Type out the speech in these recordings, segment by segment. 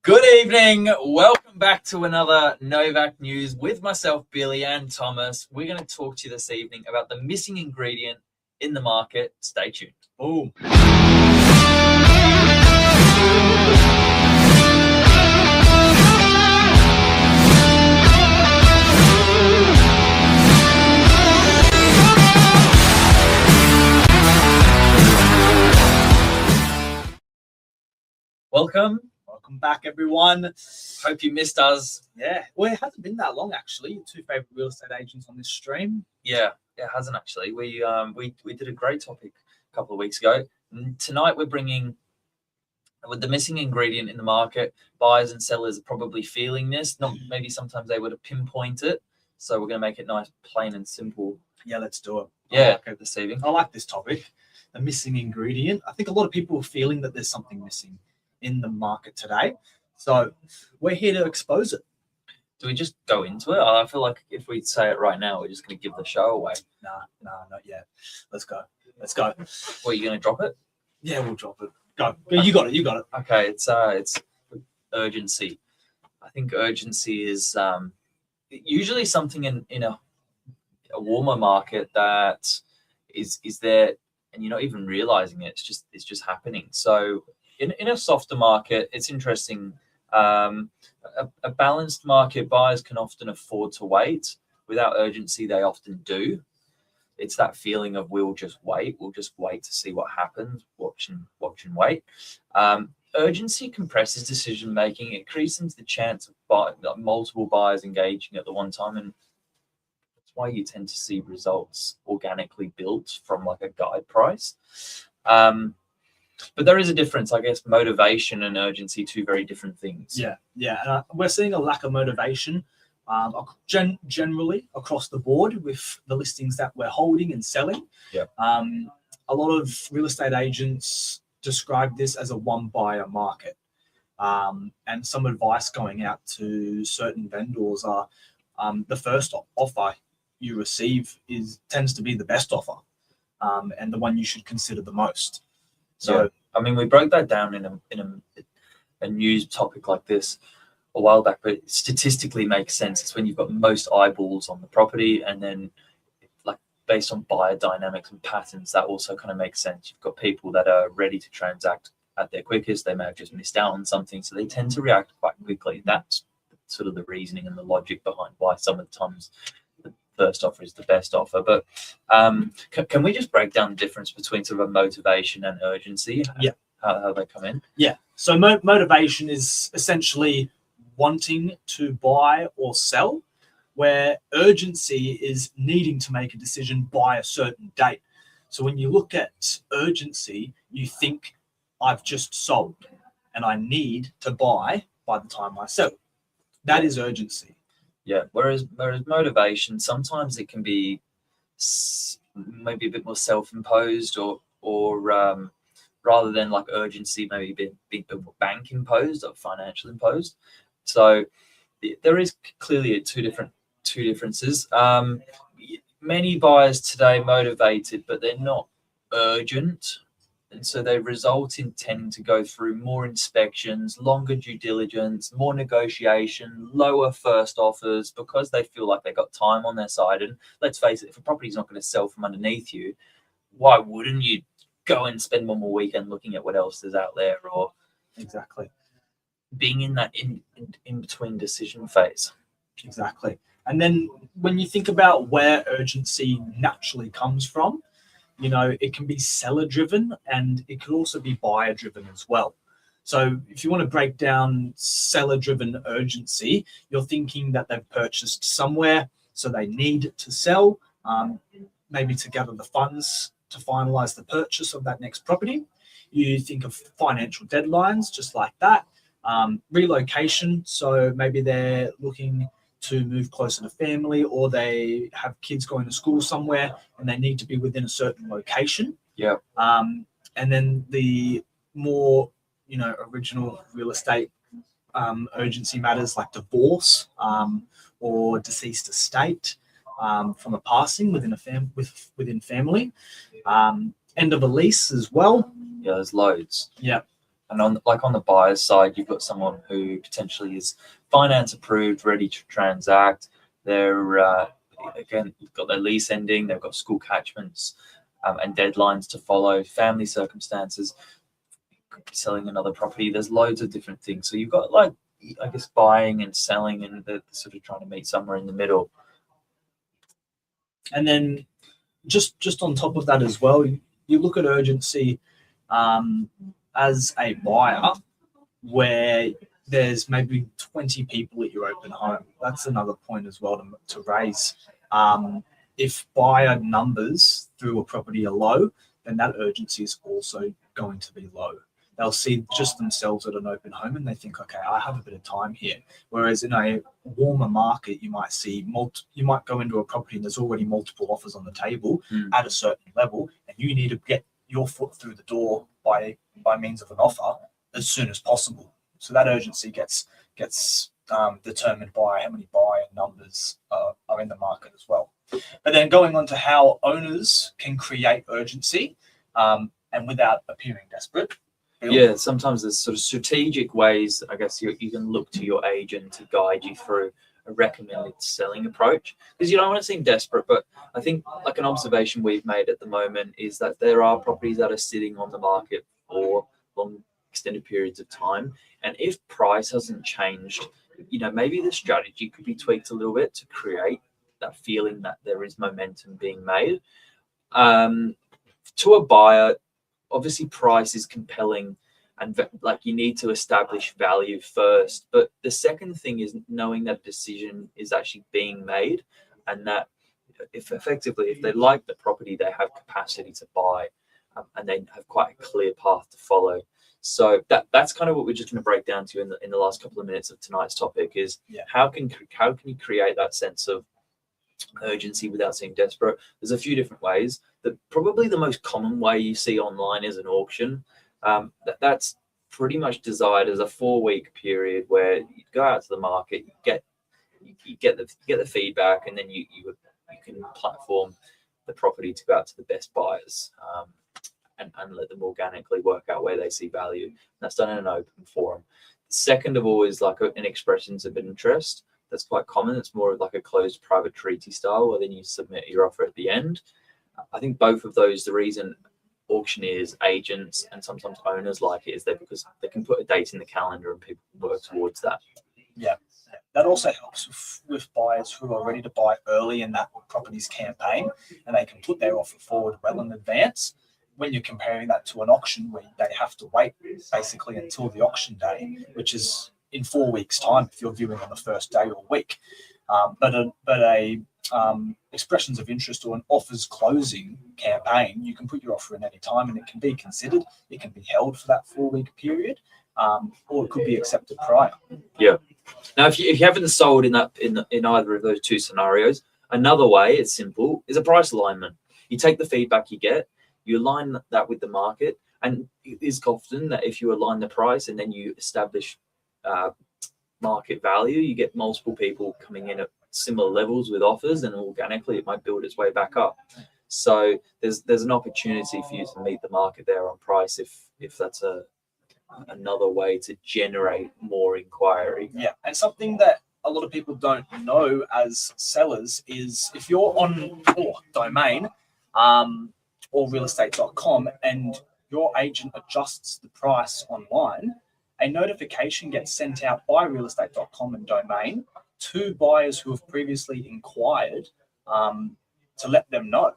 Good evening. Welcome back to another Novak News with myself, Billy, and Thomas. We're going to talk to you this evening about the missing ingredient in the market. Stay tuned. Oh. Welcome Back, everyone. Hope you missed us. Yeah, well, it hasn't been that long, actually. Your two favorite real estate agents on this stream. Yeah, it hasn't actually. We did a great topic a couple of weeks ago. Tonight we're bringing with the missing ingredient in the market. Buyers and sellers are probably feeling this. Not maybe sometimes they would have pinpoint it. So we're going to make it nice, plain and simple. Yeah, let's do it. Yeah, this evening. I like this topic, the missing ingredient. I think a lot of people are feeling that there's something missing in the market today. So we're here to expose it. Do we just go into it? I feel like if we say it right now, we're just going to give the show away. Nah, not yet. Let's go. What, are you going to drop it? Yeah, we'll drop it. Go. You got it. Okay, it's urgency. I think urgency is usually something in a warmer market that is there, and you're not even realizing it. It's just happening. So in a softer market, it's interesting. A balanced market, buyers can often afford to wait. Without urgency, they often do. It's that feeling of we'll just wait to see what happens, watch and wait. Urgency compresses decision making. It increases the chance of multiple buyers engaging at the one time, and that's why you tend to see results organically built from like a guide price. But there is a difference, I guess. Motivation and urgency, two very different things. Yeah. We're seeing a lack of motivation generally across the board with the listings that we're holding and selling. Yeah. A lot of real estate agents describe this as a one buyer market. And some advice going out to certain vendors are the first offer you receive tends to be the best offer, and the one you should consider the most. So, yeah. I mean, we broke that down in a news topic like this a while back, but it statistically makes sense. It's when you've got most eyeballs on the property, and then like based on buyer dynamics and patterns, that also kind of makes sense. You've got people that are ready to transact at their quickest. They may have just missed out on something, so they tend to react quite quickly. That's sort of the reasoning and the logic behind why some of the times the first offer is the best offer. But can we just break down the difference between sort of a motivation and urgency? Yeah. How they come in? Yeah. So motivation is essentially wanting to buy or sell, where urgency is needing to make a decision by a certain date. So when you look at urgency, you think I've just sold and I need to buy by the time I sell. That is urgency. Yeah. Whereas motivation, sometimes it can be maybe a bit more self-imposed, or rather than like urgency, maybe a bit bank imposed or financial imposed. So there is clearly two differences. Many buyers today motivated, but they're not urgent. And so they result in tending to go through more inspections, longer due diligence, more negotiation, lower first offers, because they feel like they got time on their side. And let's face it, if a property's not going to sell from underneath you, why wouldn't you go and spend one more weekend looking at what else is out there, or exactly being in that in between decision phase? Exactly. And then when you think about where urgency naturally comes from, it can be seller driven, and it could also be buyer driven as well. So if you want to break down seller driven urgency, you're thinking that they've purchased somewhere, so they need to sell, maybe to gather the funds to finalize the purchase of that next property. You think of financial deadlines, just like that. Relocation, so maybe they're looking to move closer to family, or they have kids going to school somewhere and they need to be within a certain location. Yeah. And then the more, original real estate urgency matters like divorce or deceased estate from a passing within family. End of a lease as well. Yeah, there's loads. Yeah. And on the buyer's side, you've got someone who potentially is finance approved, ready to transact. They're again, you've got their lease ending, they've got school catchments and deadlines to follow, family circumstances, could be selling another property. There's loads of different things. So you've got like, I guess, buying and selling, and they're sort of trying to meet somewhere in the middle. And then just on top of that as well, you look at urgency as a buyer where there's maybe 20 people at your open home. That's another point as well to raise. If buyer numbers through a property are low, then that urgency is also going to be low. They'll see just themselves at an open home and they think, okay, I have a bit of time here. Whereas in a warmer market, you might see you might go into a property and there's already multiple offers on the table at a certain level, and you need to get your foot through the door by means of an offer as soon as possible. So that urgency gets determined by how many buyer numbers are in the market as well. But then going on to how owners can create urgency and without appearing desperate. Bill? Yeah, sometimes there's sort of strategic ways, I guess, you can look to your agent to guide you through a recommended selling approach, because you don't want to seem desperate. But I think like an observation we've made at the moment is that there are properties that are sitting on the market for long extended periods of time, and if price hasn't changed, maybe the strategy could be tweaked a little bit to create that feeling that there is momentum being made. To a buyer, obviously price is compelling, and like you need to establish value first. But the second thing is knowing that decision is actually being made, and that if they like the property, they have capacity to buy, and they have quite a clear path to follow. So that's kind of what we're just going to break down to in the last couple of minutes of tonight's topic is how can you create that sense of urgency without seeming desperate. There's a few different ways. Probably the most common way you see online is an auction. That's pretty much designed as a 4-week period where you go out to the market, you get the feedback, and then you can platform the property to go out to the best buyers and let them organically work out where they see value. That's done in an open forum. Second of all is like an expressions of interest. That's quite common. It's more of like a closed private treaty style, where then you submit your offer at the end. I think both of those, the reason auctioneers, agents, and sometimes owners like it is because they can put a date in the calendar and people work towards that. Yeah. That also helps with buyers who are ready to buy early in that property's campaign, and they can put their offer forward well in advance. When you're comparing that to an auction where they have to wait basically until the auction day, which is in 4 weeks' time if you're viewing on the first day or week. But a expressions of interest or an offers closing campaign, you can put your offer in any time and it can be considered. It can be held for that 4-week period, or it could be accepted prior. Yeah. Now, if you haven't sold in either of those two scenarios, another way, it's simple, is a price alignment. You take the feedback you get, you align that with the market, and it is often that if you align the price and then you establish market value, you get multiple people coming in at similar levels with offers, and organically it might build its way back up. So there's an opportunity for you to meet the market there on price if that's another way to generate more inquiry. Yeah, and something that a lot of people don't know as sellers is if you're on Domain or realestate.com and your agent adjusts the price online, a notification gets sent out by realestate.com and Domain to buyers who have previously inquired to let them know.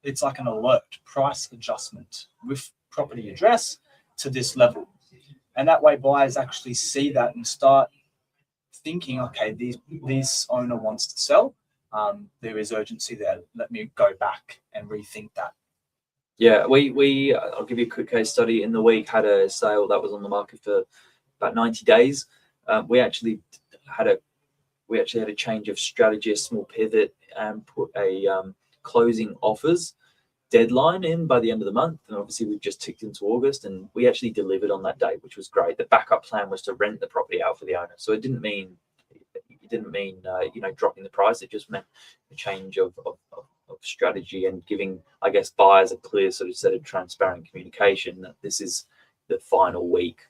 It's like an alert, price adjustment with property address to this level. And that way buyers actually see that and start thinking, okay, this owner wants to sell. There is urgency there. Let me go back and rethink that. Yeah, I'll give you a quick case study. In the week, had a sale that was on the market for about 90 days. We actually had a change of strategy, a small pivot, and put a closing offers deadline in by the end of the month. And obviously we've just ticked into August, and we actually delivered on that day, which was great. The backup plan was to rent the property out for the owner. So it didn't mean dropping the price. It just meant a change of strategy and giving, I guess, buyers a clear sort of set of transparent communication that this is the final week,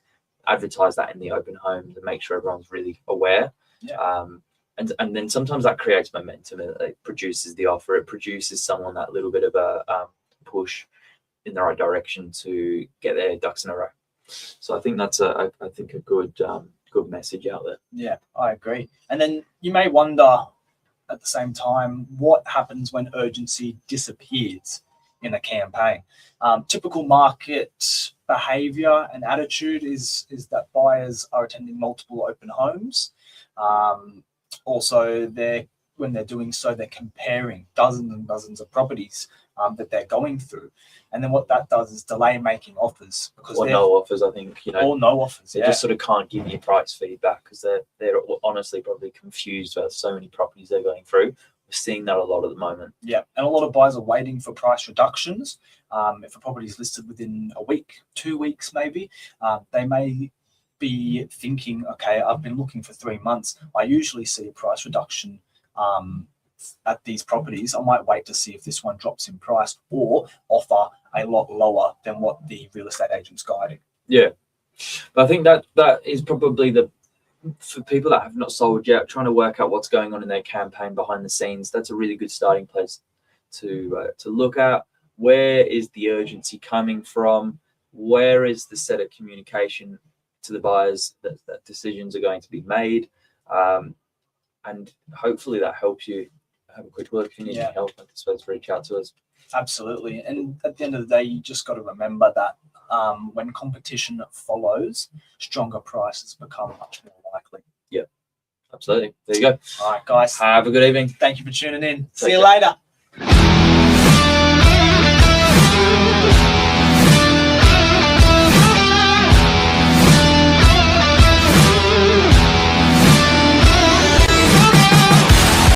advertise that in the open homes and make sure everyone's really aware. And then sometimes that creates momentum. It produces the offer. It produces someone that little bit of a push in the right direction to get their ducks in a row. So I think that's a good message out there. Yeah, I agree. And then you may wonder at the same time, what happens when urgency disappears in a campaign? Typical market behavior and attitude is that buyers are attending multiple open homes. Also, when they're doing so, they're comparing dozens and dozens of properties that they're going through. And then what that does is delay making offers, because no offers, I think, or no offers. They just sort of can't give you price feedback because they're honestly probably confused about so many properties they're going through. We're seeing that a lot at the moment. Yeah, and a lot of buyers are waiting for price reductions. If a property is listed within a week, 2 weeks maybe, they may be thinking, okay, I've been looking for 3 months. I usually see a price reduction at these properties. I might wait to see if this one drops in price or offer a lot lower than what the real estate agent's guiding. Yeah, but I think that is probably for people that have not sold yet, trying to work out what's going on in their campaign behind the scenes. That's a really good starting place to look at. Where is the urgency coming from? Where is the set of communication to the buyers that decisions are going to be made? And hopefully that helps you have a quick look. If you need any help, I suppose reach out to us. Absolutely. And at the end of the day, you just got to remember that when competition follows, stronger prices become much more likely. Yeah, absolutely. There you go. All right, guys. Have a good evening. Thank you for tuning in. Take See you care. later.